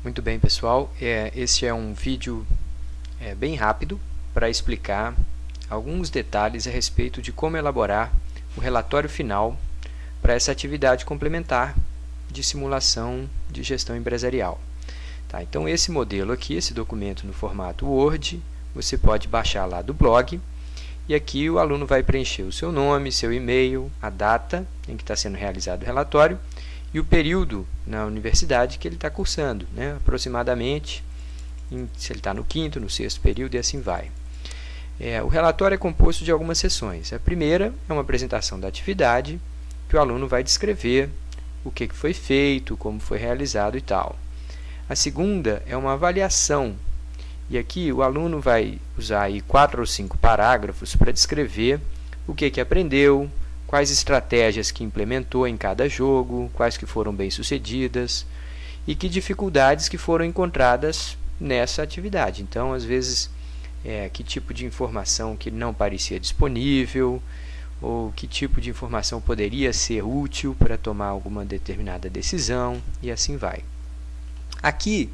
Muito bem, pessoal. Este é um vídeo bem rápido para explicar alguns detalhes a respeito de como elaborar o relatório final para essa atividade complementar de simulação de gestão empresarial. Tá, então, esse modelo aqui, esse documento no formato Word, você pode baixar lá do blog, e aqui o aluno vai preencher o seu nome, seu e-mail, a data em que está sendo realizado o relatório e o período na universidade que ele está cursando, né? Aproximadamente, se ele está no quinto, no sexto período e assim vai. O relatório é composto de algumas seções. A primeira é uma apresentação da atividade, que o aluno vai descrever o que foi feito, como foi realizado e tal. A segunda é uma avaliação, e aqui o aluno vai usar aí 4 ou 5 parágrafos para descrever o que aprendeu, quais estratégias que implementou em cada jogo, quais que foram bem-sucedidas e que dificuldades que foram encontradas nessa atividade. Então, às vezes, que tipo de informação que não parecia disponível, ou que tipo de informação poderia ser útil para tomar alguma determinada decisão, e assim vai. Aqui,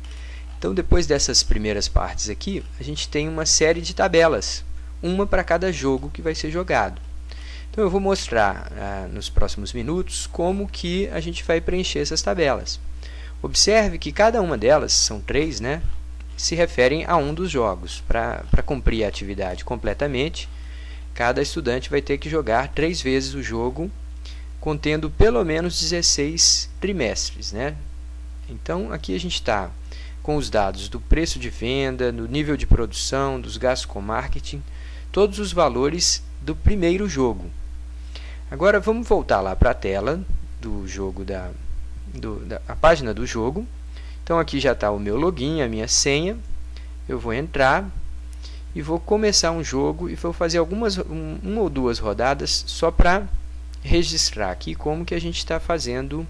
então, depois dessas primeiras partes aqui, a gente tem uma série de tabelas, uma para cada jogo que vai ser jogado. Então, eu vou mostrar nos próximos minutos como que a gente vai preencher essas tabelas. Observe que cada uma delas, são 3, né, se referem a um dos jogos. Para cumprir a atividade completamente, cada estudante vai ter que jogar 3 vezes o jogo, contendo pelo menos 16 trimestres, né? Então, aqui a gente está com os dados do preço de venda, do nível de produção, dos gastos com marketing, todos os valores do primeiro jogo. Agora, vamos voltar lá para a tela do jogo, a página do jogo. Então, aqui já está o meu login, a minha senha. Eu vou entrar e vou começar um jogo e vou fazer uma ou duas rodadas só para registrar aqui como que a gente está fazendo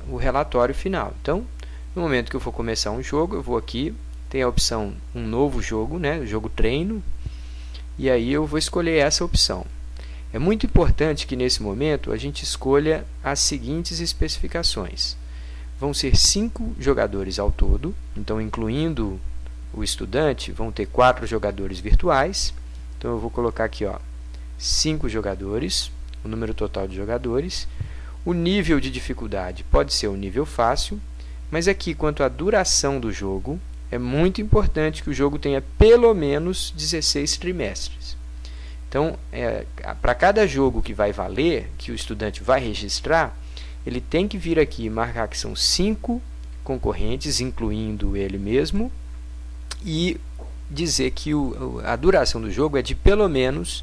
o relatório final. Então, no momento que eu for começar um jogo, eu vou aqui, tem a opção um novo jogo, né, o jogo treino, e aí eu vou escolher essa opção. É muito importante que nesse momento a gente escolha as seguintes especificações. Vão ser 5 jogadores ao todo, então incluindo o estudante, vão ter 4 jogadores virtuais. Então eu vou colocar aqui 5 jogadores, o número total de jogadores. O nível de dificuldade pode ser um nível fácil, mas aqui quanto à duração do jogo, é muito importante que o jogo tenha pelo menos 16 trimestres. Então, para cada jogo que vai valer, que o estudante vai registrar, ele tem que vir aqui e marcar que são 5 concorrentes, incluindo ele mesmo, e dizer que a duração do jogo é de pelo menos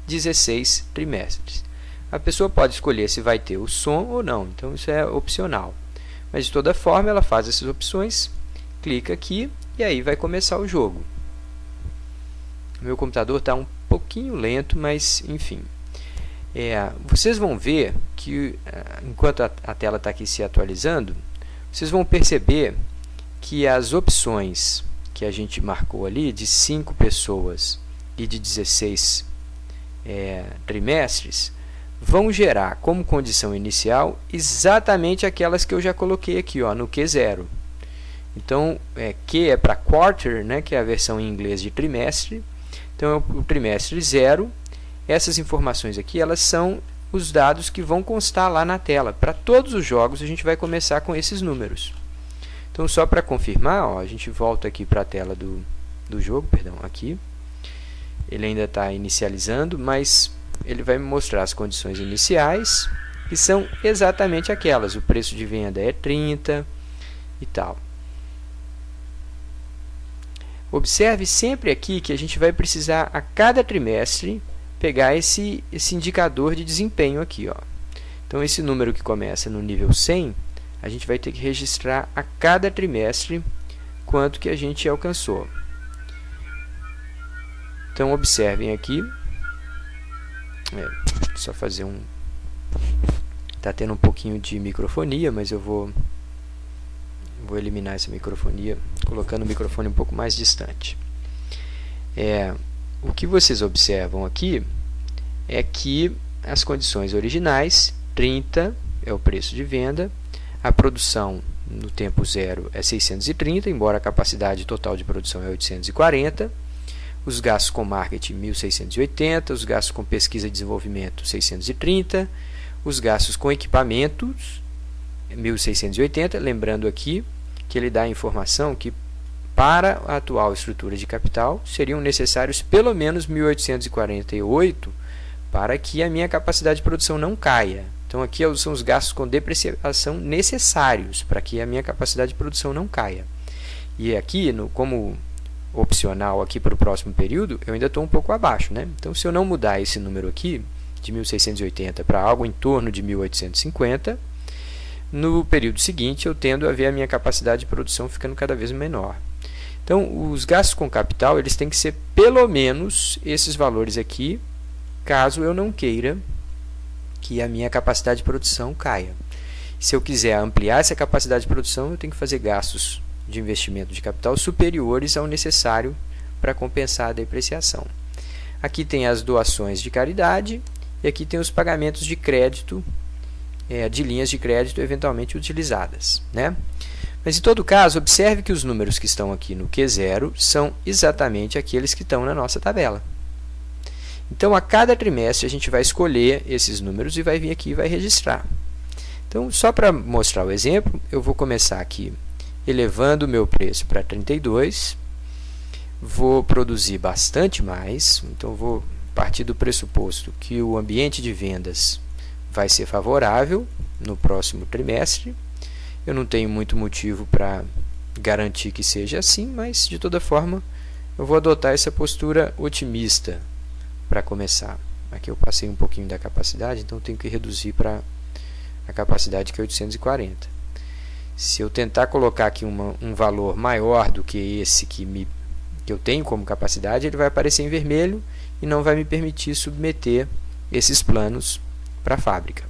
16 trimestres. A pessoa pode escolher se vai ter o som ou não, então isso é opcional. Mas, de toda forma, ela faz essas opções, clica aqui e aí vai começar o jogo. O meu computador está um pouquinho lento, mas enfim. Vocês vão ver que, enquanto a tela está aqui se atualizando, vocês vão perceber que as opções que a gente marcou ali, de 5 pessoas e de 16 trimestres, vão gerar como condição inicial exatamente aquelas que eu já coloquei aqui no Q0. Então, Q é para quarter, né, que é a versão em inglês de trimestre. Então, o trimestre 0. Essas informações aqui, elas são os dados que vão constar lá na tela. Para todos os jogos, a gente vai começar com esses números. Então, só para confirmar, a gente volta aqui para a tela do jogo, aqui. Ele ainda está inicializando, mas ele vai me mostrar as condições iniciais, que são exatamente aquelas. O preço de venda é 30 e tal. Observe sempre aqui que a gente vai precisar, a cada trimestre, pegar esse indicador de desempenho aqui. Então, esse número que começa no nível 100, a gente vai ter que registrar a cada trimestre quanto que a gente alcançou. Então, observem aqui. Só fazer está tendo um pouquinho de microfonia, mas eu vou eliminar essa microfonia, colocando o microfone um pouco mais distante. O que vocês observam aqui é que as condições originais, 30 é o preço de venda, a produção no tempo zero é 630, embora a capacidade total de produção é 840. Os gastos com marketing, 1.680. Os gastos com pesquisa e desenvolvimento, 630. Os gastos com equipamentos, 1.680. Lembrando aqui que ele dá a informação que para a atual estrutura de capital seriam necessários pelo menos 1.848 para que a minha capacidade de produção não caia. Então aqui são os gastos com depreciação necessários para que a minha capacidade de produção não caia. E aqui, como opcional aqui para o próximo período, eu ainda estou um pouco abaixo, né? Então se eu não mudar esse número aqui, de 1.680 para algo em torno de 1.850, no período seguinte eu tendo a ver a minha capacidade de produção ficando cada vez menor. Então os gastos com capital eles têm que ser pelo menos esses valores aqui, caso eu não queira que a minha capacidade de produção caia. Se eu quiser ampliar essa capacidade de produção, eu tenho que fazer gastos de investimento de capital superiores ao necessário para compensar a depreciação. Aqui tem as doações de caridade e aqui tem os pagamentos de crédito, de linhas de crédito eventualmente utilizadas, né? Mas em todo caso, observe que os números que estão aqui no Q0 são exatamente aqueles que estão na nossa tabela. Então, a cada trimestre, a gente vai escolher esses números e vai vir aqui e vai registrar. Então, só para mostrar o exemplo, eu vou começar aqui elevando o meu preço para 32. Vou produzir bastante mais. Então, vou partir do pressuposto que o ambiente de vendas vai ser favorável no próximo trimestre. Eu não tenho muito motivo para garantir que seja assim, mas, de toda forma, eu vou adotar essa postura otimista para começar. Aqui eu passei um pouquinho da capacidade, então eu tenho que reduzir para a capacidade que é 840. Se eu tentar colocar aqui um valor maior do que esse que eu tenho como capacidade, ele vai aparecer em vermelho e não vai me permitir submeter esses planos para a fábrica.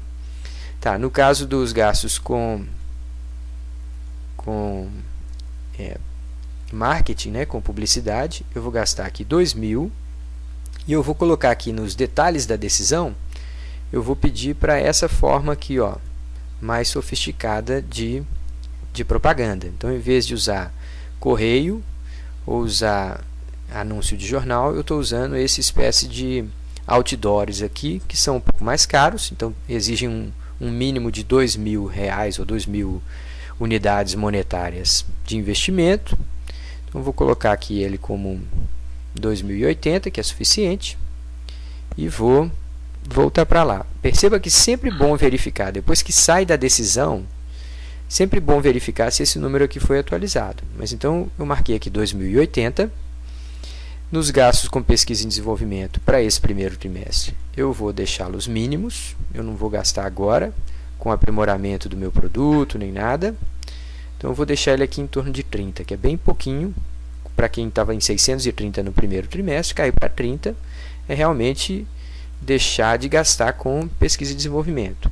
Tá, no caso dos gastos com marketing, né, com publicidade, eu vou gastar aqui 2.000. E eu vou colocar aqui nos detalhes da decisão, eu vou pedir para essa forma aqui, ó, mais sofisticada de propaganda. Então, em vez de usar correio ou usar anúncio de jornal, eu estou usando essa espécie de outdoors aqui, que são um pouco mais caros, então exigem um mínimo de R$2.000 ou 2.000 unidades monetárias de investimento. Então, vou colocar aqui ele como 2080, que é suficiente, e vou voltar para lá. Perceba que sempre bom verificar, depois que sai da decisão, sempre bom verificar se esse número aqui foi atualizado. Mas então eu marquei aqui 2080. Nos gastos com pesquisa e desenvolvimento para esse primeiro trimestre, eu vou deixá-los mínimos, eu não vou gastar agora com aprimoramento do meu produto, nem nada. Então eu vou deixar ele aqui em torno de 30, que é bem pouquinho. Para quem estava em 630 no primeiro trimestre, cair para 30 é realmente deixar de gastar com pesquisa e desenvolvimento.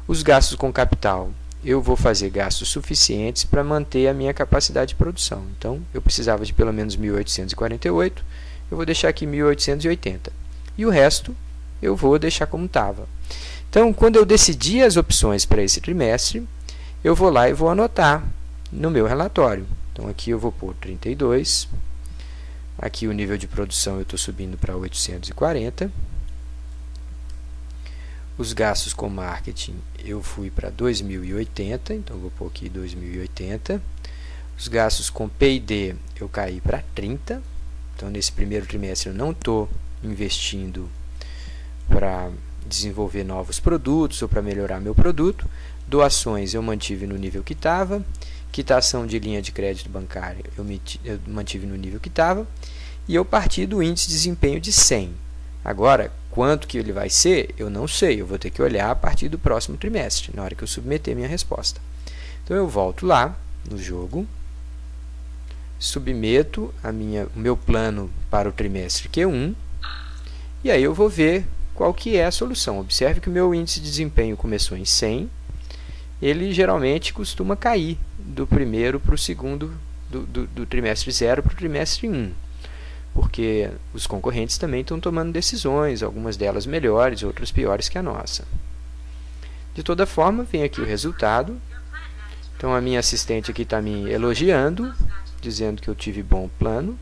Os gastos com capital, eu vou fazer gastos suficientes para manter a minha capacidade de produção. Então, eu precisava de pelo menos 1.848, eu vou deixar aqui 1.880. E o resto, eu vou deixar como estava. Então, quando eu decidir as opções para esse trimestre, eu vou lá e vou anotar no meu relatório. Então, aqui eu vou pôr 32. Aqui o nível de produção eu estou subindo para 840. Os gastos com marketing eu fui para 2.080, então eu vou pôr aqui 2.080. Os gastos com P&D eu caí para 30. Então, nesse primeiro trimestre eu não estou investindo para desenvolver novos produtos ou para melhorar meu produto. Doações eu mantive no nível que estava. Quitação de linha de crédito bancária eu mantive no nível que estava. E eu parti do índice de desempenho de 100. Agora, quanto que ele vai ser, eu não sei. Eu vou ter que olhar a partir do próximo trimestre, na hora que eu submeter minha resposta. Então, eu volto lá no jogo, submeto o meu plano para o trimestre Q1, e aí eu vou ver qual que é a solução. Observe que o meu índice de desempenho começou em 100, ele geralmente costuma cair do primeiro para o segundo, do trimestre 0 para o trimestre 1, porque os concorrentes também estão tomando decisões, algumas delas melhores, outras piores que a nossa. De toda forma, vem aqui o resultado. Então a minha assistente aqui está me elogiando, dizendo que eu tive bom plano,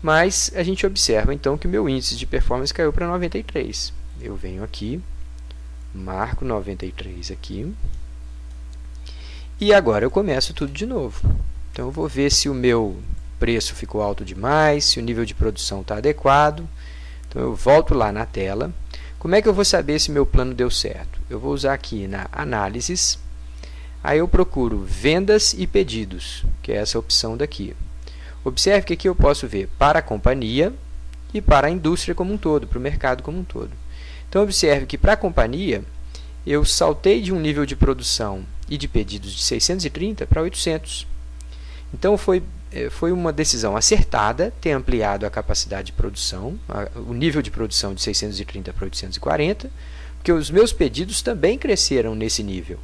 mas a gente observa então que o meu índice de performance caiu para 93. Eu venho aqui, marco 93 aqui, e agora eu começo tudo de novo. Então eu vou ver se o meu preço ficou alto demais, se o nível de produção está adequado. Então eu volto lá na tela. Como é que eu vou saber se meu plano deu certo? Eu vou usar aqui na Análises, aí eu procuro Vendas e Pedidos, que é essa opção daqui. Observe que aqui eu posso ver para a companhia e para a indústria como um todo, para o mercado como um todo. Então observe que para a companhia eu saltei de um nível de produção e de pedidos de 630 para 800. Então foi uma decisão acertada ter ampliado a capacidade de produção, o nível de produção de 630 para 840, porque os meus pedidos também cresceram nesse nível.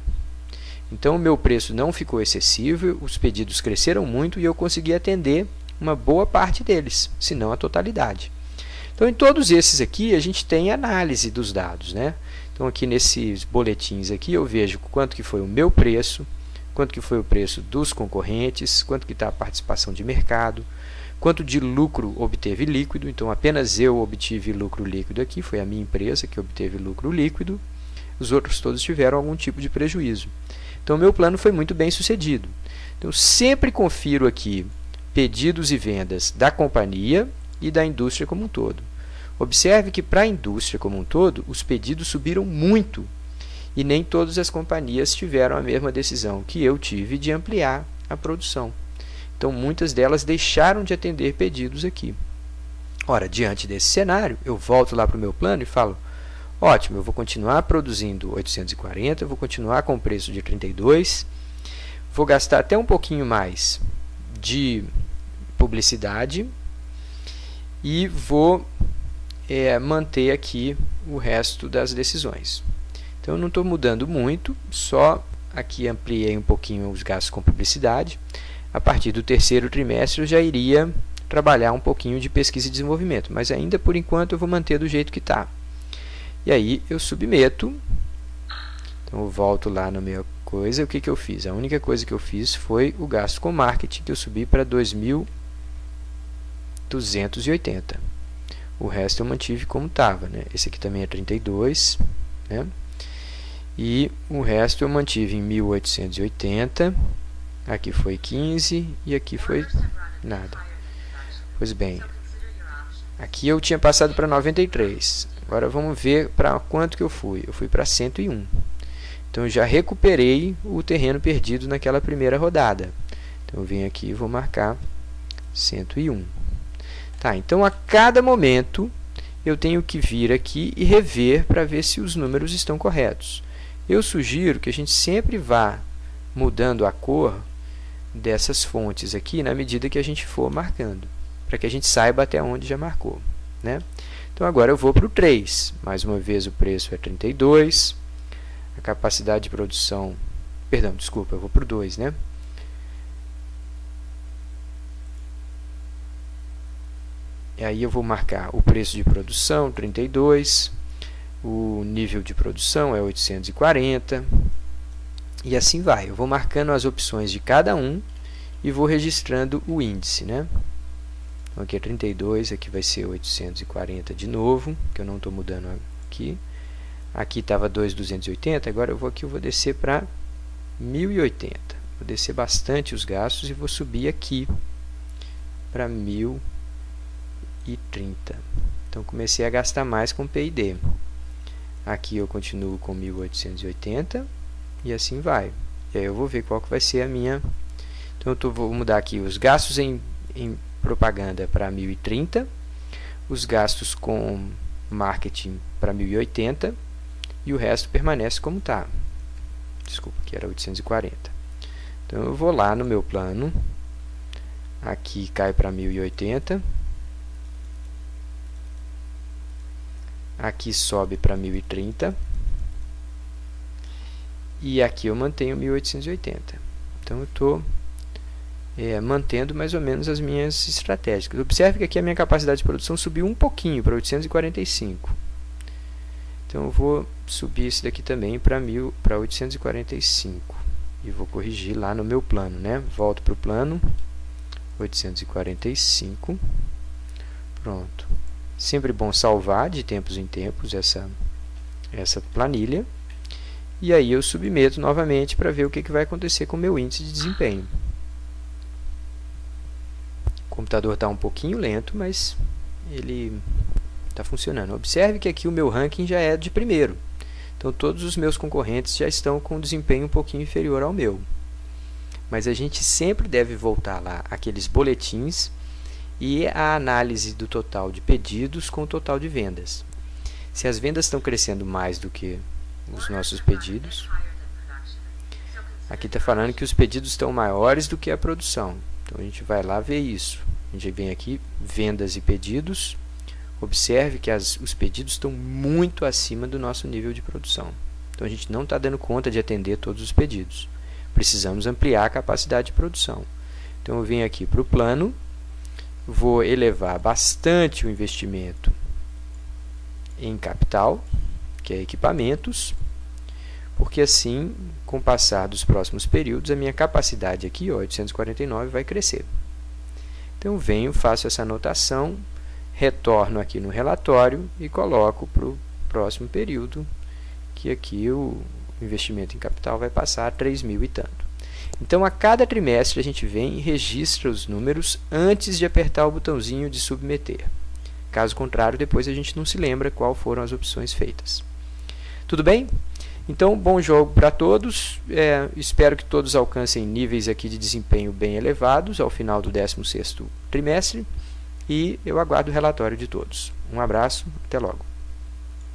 Então o meu preço não ficou excessivo, os pedidos cresceram muito e eu consegui atender uma boa parte deles, se não a totalidade. Então em todos esses aqui a gente tem análise dos dados, né? Então aqui nesses boletins aqui eu vejo quanto que foi o meu preço, quanto que foi o preço dos concorrentes, quanto que está a participação de mercado, quanto de lucro obteve líquido. Então apenas eu obtive lucro líquido aqui, foi a minha empresa que obteve lucro líquido, os outros todos tiveram algum tipo de prejuízo. Então o meu plano foi muito bem sucedido. Então eu sempre confiro aqui pedidos e vendas da companhia e da indústria como um todo. Observe que para a indústria como um todo, os pedidos subiram muito e nem todas as companhias tiveram a mesma decisão que eu tive de ampliar a produção. Então, muitas delas deixaram de atender pedidos aqui. Ora, diante desse cenário, eu volto lá para o meu plano e falo, ótimo, eu vou continuar produzindo 840, vou continuar com o preço de 32, vou gastar até um pouquinho mais de publicidade e vou manter aqui o resto das decisões. Então eu não estou mudando muito, só aqui ampliei um pouquinho os gastos com publicidade. A partir do terceiro trimestre eu já iria trabalhar um pouquinho de pesquisa e desenvolvimento, mas ainda por enquanto eu vou manter do jeito que está. E aí eu submeto, então eu volto lá na minha coisa, o que eu fiz? A única coisa que eu fiz foi o gasto com marketing, que eu subi para 2.280. O resto eu mantive como estava, né? Esse aqui também é 32, né? E o resto eu mantive em 1.880, aqui foi 15 e aqui foi nada. Pois bem, aqui eu tinha passado para 93, agora vamos ver para quanto que eu fui para 101. Então eu já recuperei o terreno perdido naquela primeira rodada. Então eu venho aqui e vou marcar 101. Tá, então a cada momento eu tenho que vir aqui e rever para ver se os números estão corretos. Eu sugiro que a gente sempre vá mudando a cor dessas fontes aqui na medida que a gente for marcando, para que a gente saiba até onde já marcou, né? Então agora eu vou para o 3, mais uma vez o preço é 32, a capacidade de produção, perdão, desculpa, eu vou para o 2, né? E aí eu vou marcar o preço de produção, 32, o nível de produção é 840, e assim vai. Eu vou marcando as opções de cada um e vou registrando o índice, né? Então aqui é 32, aqui vai ser 840 de novo, que eu não estou mudando aqui. Aqui estava 2.280, agora eu vou aqui, eu vou descer para 1.080. Vou descer bastante os gastos e vou subir aqui para 1.030. Então comecei a gastar mais com P&D. Aqui eu continuo com 1.880 e assim vai. E aí eu vou ver qual que vai ser a minha... Então eu vou mudar aqui os gastos em propaganda para 1.030, os gastos com marketing para 1.080 e o resto permanece como está. Desculpa, que era 840. Então eu vou lá no meu plano, aqui cai para 1.080, aqui sobe para 1.030 e aqui eu mantenho 1.880. Então eu estou mantendo mais ou menos as minhas estratégicas. Observe que aqui a minha capacidade de produção subiu um pouquinho para 845. Então eu vou subir esse daqui também para 845. e vou corrigir lá no meu plano, né? Volto para o plano, 845, pronto. Sempre bom salvar de tempos em tempos essa planilha, e aí eu submeto novamente para ver o que vai acontecer com o meu índice de desempenho. O computador está um pouquinho lento, mas ele está funcionando. Observe que aqui o meu ranking já é de primeiro. Então, todos os meus concorrentes já estão com um desempenho um pouquinho inferior ao meu. Mas a gente sempre deve voltar lá aqueles boletins e a análise do total de pedidos com o total de vendas. Se as vendas estão crescendo mais do que os nossos pedidos, aqui está falando que os pedidos estão maiores do que a produção. Então, a gente vai lá ver isso. A gente vem aqui, vendas e pedidos. Observe que os pedidos estão muito acima do nosso nível de produção. Então, a gente não está dando conta de atender todos os pedidos. Precisamos ampliar a capacidade de produção. Então, eu venho aqui para o plano, vou elevar bastante o investimento em capital, que é equipamentos, porque assim, com o passar dos próximos períodos, a minha capacidade aqui, 849, vai crescer. Então, venho, faço essa anotação, retorno aqui no relatório e coloco para o próximo período, que aqui o investimento em capital vai passar a 3.000 e tanto. Então, a cada trimestre, a gente vem e registra os números antes de apertar o botãozinho de submeter. Caso contrário, depois a gente não se lembra qual foram as opções feitas. Tudo bem? Então, bom jogo para todos. Espero que todos alcancem níveis aqui de desempenho bem elevados ao final do 16º trimestre. E eu aguardo o relatório de todos. Um abraço, até logo.